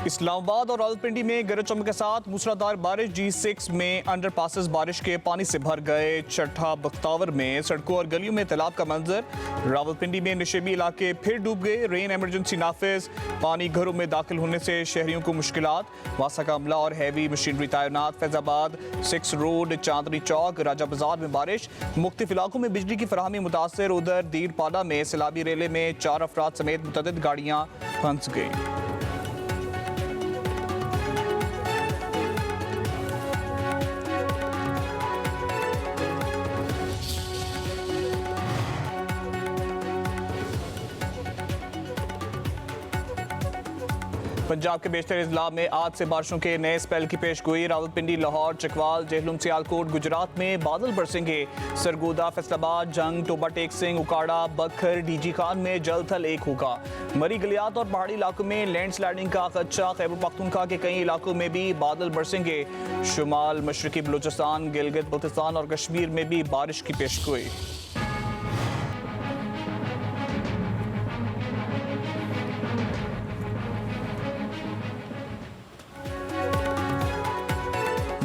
इस्लामाबाद और रावलपिंडी में गरज चमक के साथ मूसलाधार बारिश। G6 में अंडरपासेस बारिश के पानी से भर गए। छठा बख्तावर में सड़कों और गलियों में तालाब का मंजर। रावलपिंडी में नशेबी इलाके फिर डूब गए। रेन एमरजेंसी नाफिज। पानी घरों में दाखिल होने से शहरियों को मुश्किलात। वासा का अमला और हैवी मशीनरी तैनात। फैजाबाद 6 रोड, चांदनी चौक, राजा बाजार में बारिश। मुख्तलिफ इलाकों में बिजली की फराहमी मुतासर। उधर दीरपाड़ा में सैलाबी रेले में 4 अफराद समेत मुतअद्दिद गाड़ियाँ फंस गई। पंजाब के बेशतर अजला में आज से बारिशों के नए स्पेल की पेशगोई। रावलपिंडी, लाहौर, चकवाल, जेहलुम, सियालकोट, गुजरात में बादल बरसेंगे। सरगोदा, फैसलाबाद, जंग, टोबा टेक सिंह, उकाड़ा, बखर, डीजी खान में जल थल एक होगा। मरी गलियात और पहाड़ी इलाकों में लैंडस्लाइडिंग का खदशा। खैबर पख्तूनख्वा के कई इलाकों में भी बादल बरसेंगे। शुमाल मशरकी बलूचिस्तान, गिलगित बल्तिस्तान और कश्मीर में भी बारिश की पेशगोई।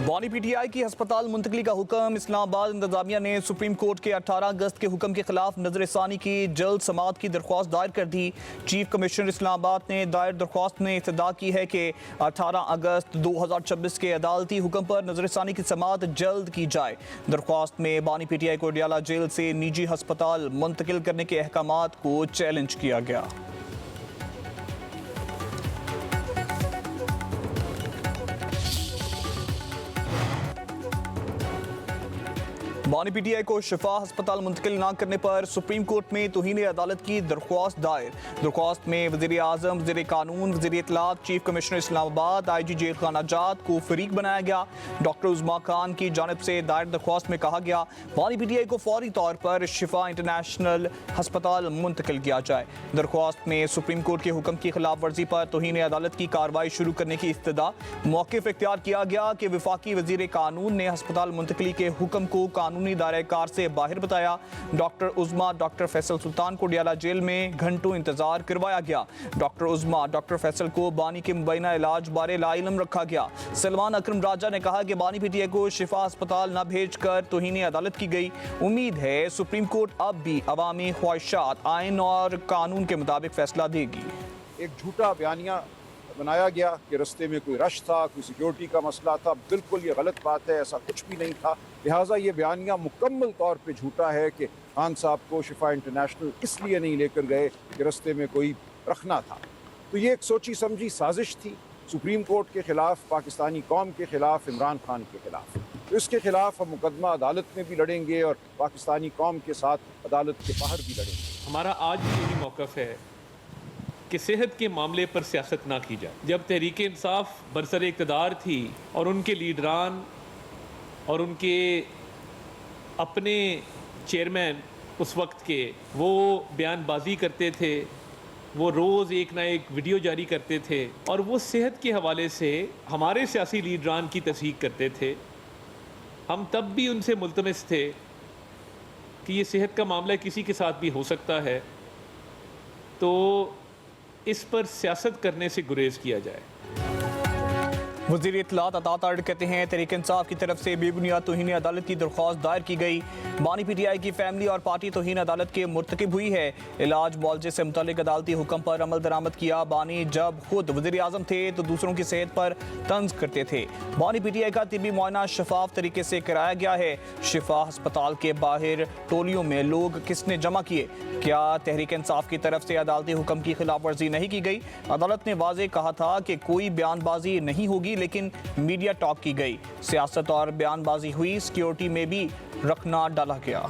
बानी पीटीआई की अस्पताल मुंतकली का हुक्म। इस्लामाबाद इंतजामिया ने सुप्रीम कोर्ट के 18 अगस्त के हुक्म के खिलाफ नजरसानी की जल्द समाअत की दरख्वास्त दायर कर दी। चीफ कमिश्नर इस्लामाबाद ने दायर दरख्वास्त में इस्तदा की है कि 18 अगस्त 2026 के अदालती हुक्म पर नजरसानी की समाअत जल्द की जाए। दरख्वास्त में बानी पीटीआई को अडियाला जेल से निजी अस्पताल मुंतकिल करने के अहकामात को चैलेंज किया गया। बानी पीटीआई को शिफा अस्पताल मुंतकिल न करने पर सुप्रीम कोर्ट में तौहीन अदालत की दरख्वास्त दायर। दरख्वास्त में वज़ीर आज़म, वज़ीर कानून, वज़ीर इत्तलात, chief commissioner Islamabad, IG jail खाना जात को फरीक बनाया गया। डॉक्टर उज़मा खान की जानिब से दायर दरख्वास्त में कहा गया बानी पीटीआई को फौरी तौर पर शिफा इंटरनेशनल अस्पताल मुंतकिल किया जाए। दरख्वास्त में सुप्रीम कोर्ट के हुक्म की खिलाफ वर्जी पर तौहीन अदालत की कार्रवाई शुरू करने की इस्तदा। मौक़िफ़ इख्तियार किया गया कि वफाकी वज़ीर कानून ने अस्पताल मुंतकिली के हुक्म को कानूनी दायरे कार से बाहर बताया। डॉक्टर उज़मा, डॉक्टर फैसल सुल्तान को अडियाला जेल में घंटों इंतजार करवाया गया। डॉक्टर उज़मा, डॉक्टर फैसल को बानी के मुबैना इलाज बारे लाइलम रखा गया। सलमान अकरम राजा ने कहा कि बानी पीटीआई को शिफा अस्पताल न भेजकर तौहीन अदालत की गई। उम्मीद है सुप्रीम कोर्ट अब भी अवामी ख्वाहिशात, आइन और कानून के मुताबिक फैसला देगी। एक झूठा बयानिया बनाया गया कि रस्ते में कोई रश था, कोई सिक्योरिटी का मसला था। बिल्कुल ये गलत बात है, ऐसा कुछ भी नहीं था। लिहाजा ये बयानिया मुकम्मल तौर पे झूठा है कि खान साहब को शिफा इंटरनेशनल इसलिए नहीं लेकर गए कि रस्ते में कोई रखना था। तो ये एक सोची समझी साजिश थी सुप्रीम कोर्ट के खिलाफ, पाकिस्तानी कौम के खिलाफ, इमरान खान के खिलाफ। तो इसके खिलाफ हम मुकदमा अदालत में भी लड़ेंगे और पाकिस्तानी कौम के साथ अदालत के बाहर भी लड़ेंगे। हमारा आज भी यही मौक़िफ़ है कि सेहत के मामले पर सियासत ना की जाए। जब तहरीक इंसाफ बरसर इक़्तिदार थी और उनके लीडरान और उनके अपने चेयरमैन उस वक्त के वो बयानबाजी करते थे, वो रोज़ एक ना एक वीडियो जारी करते थे और वो सेहत के हवाले से हमारे सियासी लीडरान की तस्दीक करते थे। हम तब भी उनसे मुल्तमस थे कि ये सेहत का मामला किसी के साथ भी हो सकता है, तो इस पर सियासत करने से गुरेज किया जाए। वज़ीर इत्तलात अता तारड़ कहते हैं तहरीक इंसाफ की तरफ से बेबुनियाद तौहीन अदालत की दरख्वास्त दायर की गई। बानी पीटीआई की फैमिली और पार्टी तौहीन अदालत के मुर्तकिब हुई है। इलाज मुआवजे से मुतालिक अदालती हुक्म पर अमल दरामद किया। बानी जब खुद वज़ीर आज़म थे तो दूसरों की सेहत पर तंज करते थे। बानी पीटीआई का तिबी मुआयना शफाफ तरीके से कराया गया है। शिफा अस्पताल के बाहर टोलियों में लोग किसने जमा किए? क्या तहरीक इंसाफ की तरफ से अदालती हुक्म की खिलाफ वर्जी नहीं की गई? अदालत ने वाज़ेह कहा था कि कोई बयानबाजी नहीं होगी, लेकिन मीडिया टॉक की गई। सियासत और बयानबाजी हुई, सिक्योरिटी में भी रखना डाला गया।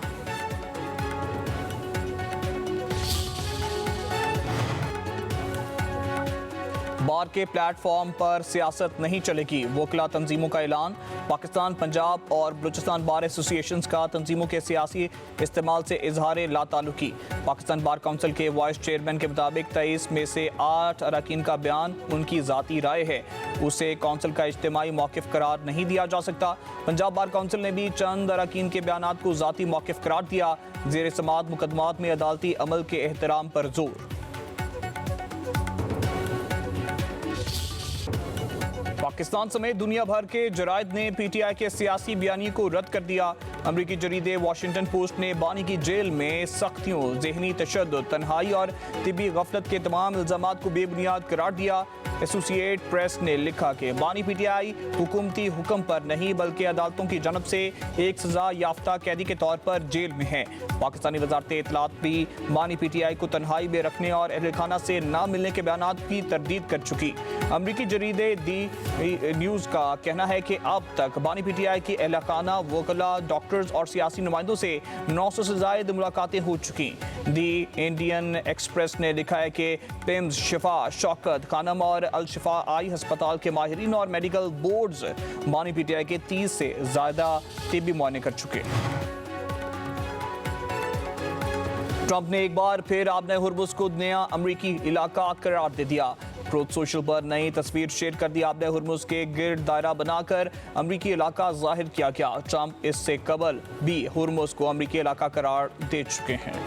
बार के प्लेटफॉर्म पर सियासत नहीं चलेगी, वोकला तंजीमों का ऐलान। पाकिस्तान, पंजाब और बलूचिस्तान बार एसोसिएशंस का तंजीमों के सियासी इस्तेमाल से इजहार लाताल्लुकी। पाकिस्तान बार काउंसिल के वाइस चेयरमैन के मुताबिक 23 में से 8 अरकान का बयान उनकी ज़ाती राय है, उसे काउंसिल का इज्तिमाई मौक़िफ़ करार नहीं दिया जा सकता। पंजाब बार काउंसिल ने भी चंद अरकान के बयानात को ज़ाती मौक़िफ़ करार दिया। ज़ेर समाअत मुकदमात में अदालती अमल के एहतराम पर जोर। पाकिस्तान समेत दुनिया भर के जराइद ने पीटीआई के सियासी बयानी को रद्द कर दिया। अमरीकी जरीदे वॉशिंगटन पोस्ट ने बानी की जेल में सख्तियों, ज़हनी तशद्दुद, तन्हाई और तिब्बी गफलत के तमाम इल्ज़ामात को बेबुनियाद करार दिया। एसोसिएट प्रेस ने लिखा कि बानी पीटीआई हुकूमती हुक्म पर नहीं बल्कि अदालतों की जानब से एक सजा याफ्ता कैदी के तौर पर जेल में है। पाकिस्तानी वजारत इत्तलात भी बानी पीटीआई को तन्हाई में रखने और अहलखाना से ना मिलने के बयानात की तरदीद कर चुकी। अमरीकी जरीदे दी न्यूज़ का कहना है कि अब तक बानी पीटीआई की अहलखाना, वकला, डॉक्टर्स और सियासी नुमाइंदों से 900 से ज़ायद मुलाकातें हो चुकी। दी इंडियन एक्सप्रेस ने लिखा है कि पिम्स, शिफा, शौकत खानम और अल शिफा आई अस्पताल के माहिरीन और मेडिकल बोर्ड्स बानी पीटीआई के 30 से ज़्यादा तिब्बी मुआयने कर चुके। ट्रंप ने एक बार फिर आबने हुर्मुज़ को नया अमरीकी इलाका करार दे दिया। ट्रूथ सोशल पर नई तस्वीर शेयर कर दी। आबने हुर्मुज़ के गिर्द दायरा बनाकर अमरीकी इलाका जाहिर किया गया। ट्रंप इससे कबल भी हुर्मुज़ को अमरीकी इलाका करार दे चुके हैं।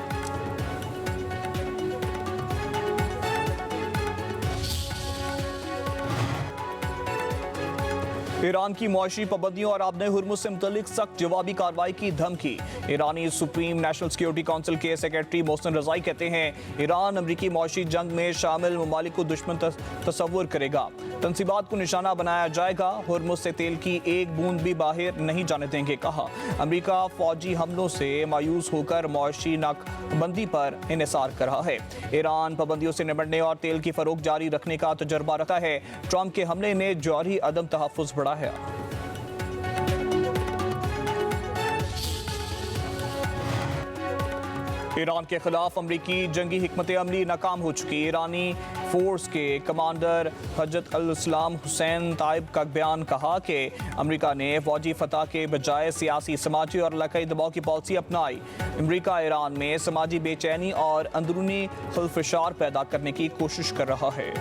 ईरान की मुआशी पाबंदियों और आबने हुर्मुज़ से मुतल्लिक सख्त जवाबी कार्रवाई की धमकी। ईरानी सुप्रीम नेशनल सिक्योरिटी काउंसिल के सेक्रेटरी मोहसिन रज़ाई कहते हैं ईरान अमरीकी मुआशी जंग में शामिल ममालिक को दुश्मन तस्वुर करेगा, तनसीबात को निशाना बनाया जाएगा, हुर्मुज़ से तेल की एक बूंद भी बाहर नहीं जाने देंगे। कहा अमरीका फौजी हमलों से मायूस होकर मुआशी नाकबंदी पर इन्हिसार कर रहा है। ईरान पाबंदियों से निपटने और तेल की फरोख्त जारी रखने का तजर्बा रखता है। ट्रंप के हमले ने जौहरी अदम तहफ़्फ़ुज़ बढ़ा है। ईरान के खिलाफ अमरीकी जंगी हिकमत अमली नाकाम हो चुकी। ईरानी फोर्स के कमांडर हजरत अल इस्लाम हुसैन ताइब का बयान कहा कि अमरीका ने फौजी फतह के बजाय सियासी, समाजी और इलाकाई दबाव की पॉलिसी अपनाई। अमरीका ईरान में समाजी बेचैनी और अंदरूनी खलफशार पैदा करने की कोशिश कर रहा है।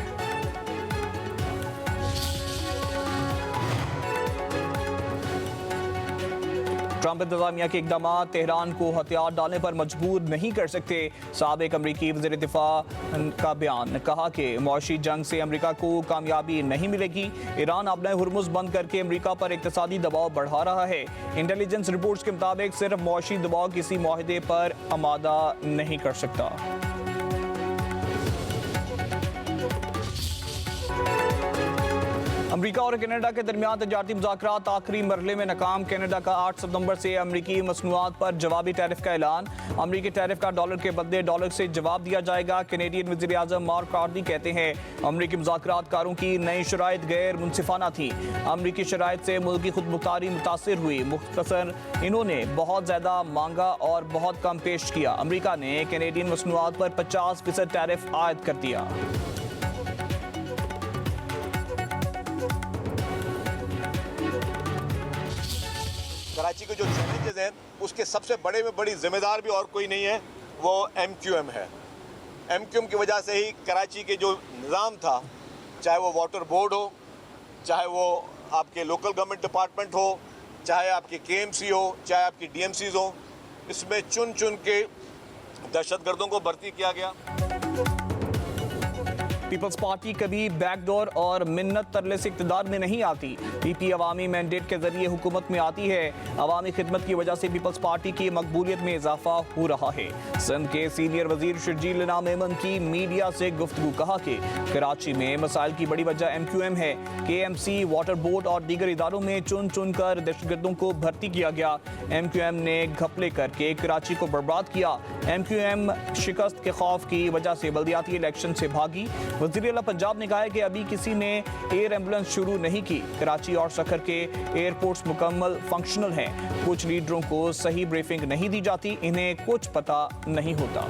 ट्रंप इंतजामिया के इकदाम तेहरान को हथियार डालने पर मजबूर नहीं कर सकते। साबिक अमरीकी वज़ीर दिफा का बयान, कहा कि मुआशी जंग से अमरीका को कामयाबी नहीं मिलेगी। ईरान आबने हुर्मुज़ बंद करके अमरीका पर इक़्तिसादी दबाव बढ़ा रहा है। इंटेलिजेंस रिपोर्ट्स के मुताबिक सिर्फ मुआशी दबाव किसी मुआहदे पर आमादा नहीं कर सकता। अमरीका और कनाडा के दरमियान तजारती मुज़ाकरात आखिरी मरहले में नाकाम। कनाडा का 8 सितंबर से अमरीकी मसनूआत पर जवाबी टैरिफ का ऐलान। अमरीकी टैरिफ का डॉलर के बदले डॉलर से जवाब दिया जाएगा। कैनेडियन वज़ीर आज़म मार्क कार्नी कहते हैं अमरीकी मुज़ाकरातकारों की नई शराइत गैर मुनसिफाना थी। अमरीकी शराइत से मुल्क की खुद मुख्तारी मुतासिर हुई। मुख्तसर इन्होंने बहुत ज़्यादा मांगा और बहुत कम पेश किया। अमरीका ने कैनेडियन मसनूआत पर 50% टैरिफ आयद कर दिया। कराची के जो चैलेंजेस हैं उसके सबसे बड़े में बड़ी जिम्मेदार भी और कोई नहीं है, वो MQM है। MQM की वजह से ही कराची के जो निज़ाम था, चाहे वो वाटर बोर्ड हो, चाहे वो आपके लोकल गवर्नमेंट डिपार्टमेंट हो, चाहे आपकी KMC हो, चाहे आपकी DMCs हो, इसमें चुन चुन के दहशतगर्दों को भर्ती किया गया। पीपल्स पार्टी कभी बैकडोर और मिन्नत तरले से इक़्तिदार में नहीं आती। PP अवामी मैंडेट के जरिए हुकूमत में आती है। अवामी खिदमत की वजह से पीपल्स पार्टी की मकबूलियत में इजाफा हो रहा है। सिंध के सीनियर वजीर शर्जील इनाम मेमन की मीडिया से गुफ्तगू, कहा कि कराची में मसाइल की बड़ी वजह MQM है। KMC, वाटर बोर्ड और दीगर इदारों में चुन चुन कर दहशतगर्दों को भर्ती किया गया। MQM ने घपले करके कराची को बर्बाद किया। MQM शिकस्त के खौफ की वजह से बल्दियाती इलेक्शन से भागी। वज़ीर आला पंजाब ने कहा है कि अभी किसी ने एयर एम्बुलेंस शुरू नहीं की। कराची और सखर के एयरपोर्ट्स मुकम्मल फंक्शनल हैं। कुछ लीडरों को सही ब्रीफिंग नहीं दी जाती, इन्हें कुछ पता नहीं होता।